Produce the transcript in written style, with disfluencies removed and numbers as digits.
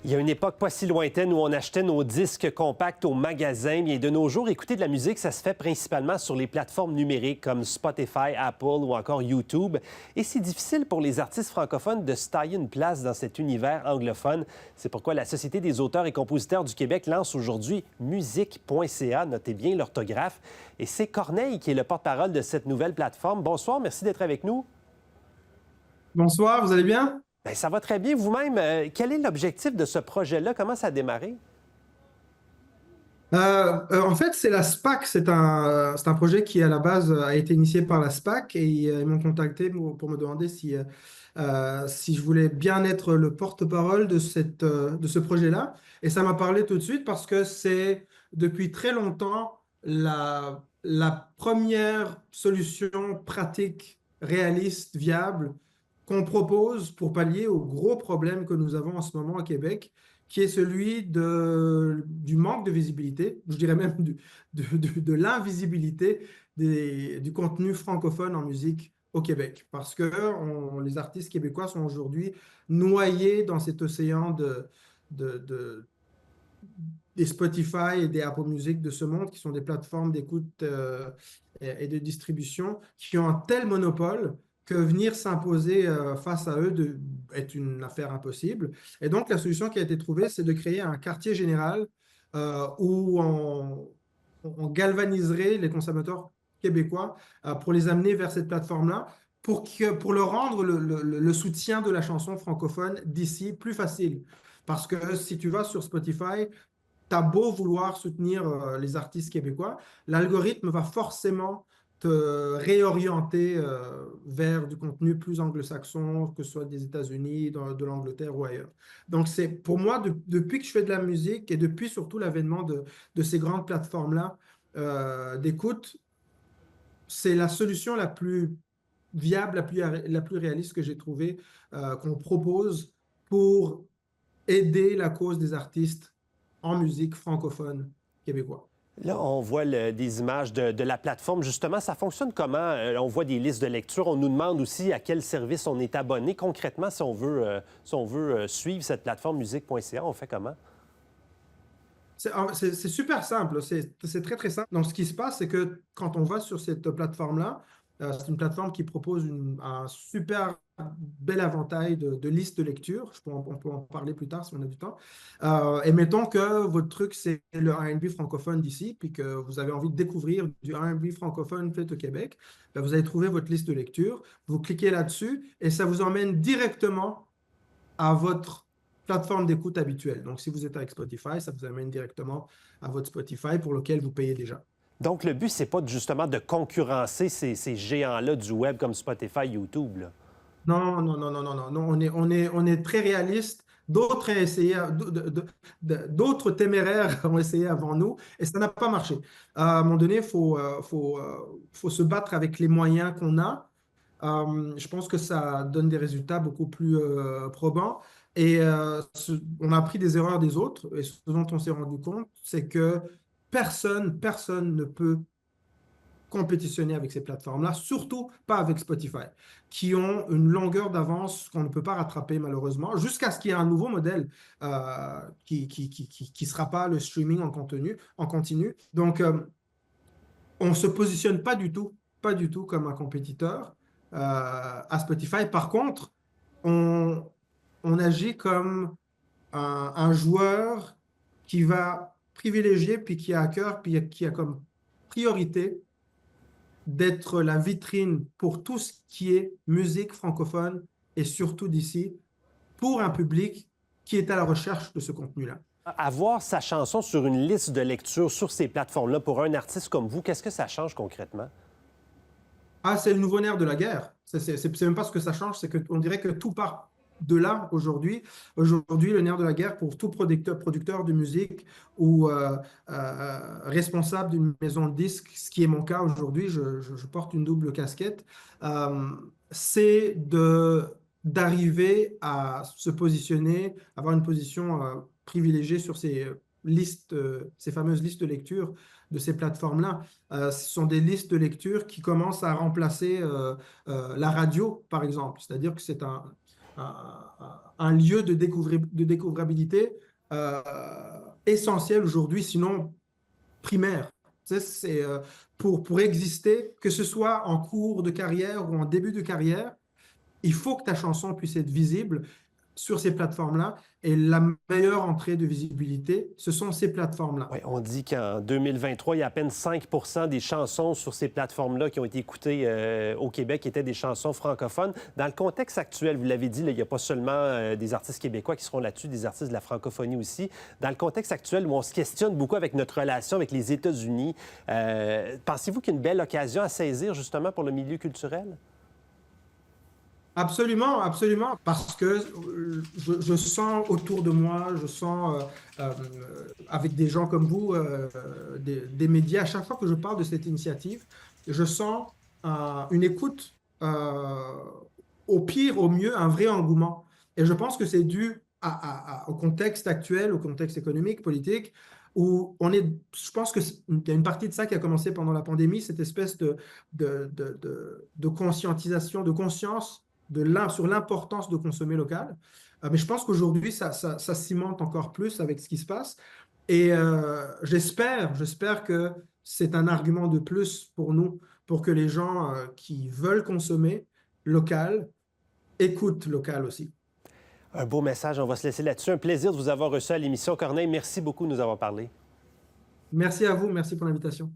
Il y a une époque pas si lointaine où on achetait nos disques compacts au magasin. Bien, de nos jours, écouter de la musique, ça se fait principalement sur les plateformes numériques comme Spotify, Apple ou encore YouTube. Et c'est difficile pour les artistes francophones de se tailler une place dans cet univers anglophone. C'est pourquoi la Société des auteurs et compositeurs du Québec lance aujourd'hui musique.ca. Notez bien l'orthographe. Et c'est Corneille qui est le porte-parole de cette nouvelle plateforme. Bonsoir, merci d'être avec nous. Bonsoir, vous allez bien? Bien, ça va très bien vous-même. Quel est l'objectif de ce projet-là? Comment ça a démarré? En fait, c'est la SPAC. C'est un projet qui, à la base, a été initié par la SPAC et ils m'ont contacté pour me demander si je voulais bien être le porte-parole de ce projet-là. Et ça m'a parlé tout de suite parce que c'est depuis très longtemps la première solution pratique, réaliste, viable qu'on propose pour pallier aux gros problèmes que nous avons en ce moment à Québec, qui est celui du manque de visibilité, je dirais même de l'invisibilité du contenu francophone en musique au Québec. Parce que les artistes québécois sont aujourd'hui noyés dans cet océan de- des Spotify et des Apple Music de ce monde, qui sont des plateformes d'écoute et de distribution, qui ont un tel monopole que venir s'imposer face à eux est une affaire impossible. Et donc, la solution qui a été trouvée, c'est de créer un quartier général où on galvaniserait les consommateurs québécois pour les amener vers cette plateforme-là, pour leur rendre le soutien de la chanson francophone d'ici plus facile. Parce que si tu vas sur Spotify, tu as beau vouloir soutenir les artistes québécois, l'algorithme va forcément te réorienter vers du contenu plus anglo-saxon, que ce soit des États-Unis, de l'Angleterre ou ailleurs. Donc, c'est pour moi, depuis que je fais de la musique et depuis surtout l'avènement de ces grandes plateformes-là d'écoute, c'est la solution la plus viable, la plus réaliste que j'ai trouvée, qu'on propose pour aider la cause des artistes en musique francophone québécois. Là, on voit des images de la plateforme. Justement, ça fonctionne comment? On voit des listes de lecture. On nous demande aussi à quel service on est abonné. Concrètement, si on veut suivre cette plateforme musique.ca, on fait comment? C'est super simple, c'est très très simple. Donc, ce qui se passe, c'est que quand on va sur cette plateforme-là, c'est une plateforme qui propose un super bel éventail de listes de lecture. On peut en parler plus tard si on a du temps. Et mettons que votre truc, c'est le R&B francophone d'ici, puis que vous avez envie de découvrir du R&B francophone fait au Québec, ben, vous allez trouver votre liste de lecture, vous cliquez là-dessus et ça vous emmène directement à votre plateforme d'écoute habituelle. Donc, si vous êtes avec Spotify, ça vous amène directement à votre Spotify pour lequel vous payez déjà. Donc, le but, c'est pas justement de concurrencer ces géants-là du web comme Spotify, YouTube, là. Non, non, non, non, non, non, non. On est très réaliste. D'autres ont essayé, d'autres téméraires ont essayé avant nous et ça n'a pas marché. À un moment donné, faut se battre avec les moyens qu'on a. Je pense que ça donne des résultats beaucoup plus probants. Et on a appris des erreurs des autres. Et ce dont on s'est rendu compte, c'est que personne ne peut compétitionner avec ces plateformes-là, surtout pas avec Spotify, qui ont une longueur d'avance qu'on ne peut pas rattraper malheureusement, jusqu'à ce qu'il y ait un nouveau modèle qui sera pas le streaming en continu. Donc, on ne se positionne pas du tout comme un compétiteur à Spotify. Par contre, on, on agit comme un joueur qui va privilégier, puis qui a à cœur, puis qui a comme priorité d'être la vitrine pour tout ce qui est musique francophone et surtout d'ici, pour un public qui est à la recherche de ce contenu-là. Avoir sa chanson sur une liste de lecture sur ces plateformes-là pour un artiste comme vous, qu'est-ce que ça change concrètement? Ah, c'est le nouveau nerf de la guerre. C'est même pas ce que ça change, c'est qu'on dirait que tout part de là aujourd'hui. Aujourd'hui, le nerf de la guerre pour tout producteur de musique ou responsable d'une maison de disques, ce qui est mon cas aujourd'hui, je porte une double casquette, euh, c'est d'arriver à se positionner, avoir une position privilégiée sur ces listes, ces fameuses listes de lecture de ces plateformes-là. Ce sont des listes de lecture qui commencent à remplacer la radio, par exemple. C'est-à-dire que un lieu de découvrabilité euh, essentiel aujourd'hui, sinon primaire. Tu sais, c'est pour exister, que ce soit en cours de carrière ou en début de carrière, il faut que ta chanson puisse être visible sur ces plateformes-là. Et la meilleure entrée de visibilité, ce sont ces plateformes-là. Oui, on dit qu'en 2023, il y a à peine 5 des chansons sur ces plateformes-là qui ont été écoutées au Québec qui étaient des chansons francophones. Dans le contexte actuel, vous l'avez dit, là, il n'y a pas seulement des artistes québécois qui seront là-dessus, des artistes de la francophonie aussi. Dans le contexte actuel où on se questionne beaucoup avec notre relation avec les États-Unis, pensez-vous qu'il y a une belle occasion à saisir justement pour le milieu culturel? Absolument, absolument, parce que je sens autour de moi, je sens avec des gens comme vous, des médias, à chaque fois que je parle de cette initiative, je sens une écoute, au pire, au mieux, un vrai engouement. Et je pense que c'est dû au contexte actuel, au contexte économique, politique, où je pense qu'il y a une partie de ça qui a commencé pendant la pandémie, cette espèce de conscientisation, de conscience sur l'importance de consommer local. Mais je pense qu'aujourd'hui, ça cimente encore plus avec ce qui se passe. Et j'espère que c'est un argument de plus pour nous, pour que les gens qui veulent consommer local écoutent local aussi. Un beau message, on va se laisser là-dessus. Un plaisir de vous avoir reçu à l'émission. Corneille, merci beaucoup de nous avoir parlé. Merci à vous, merci pour l'invitation.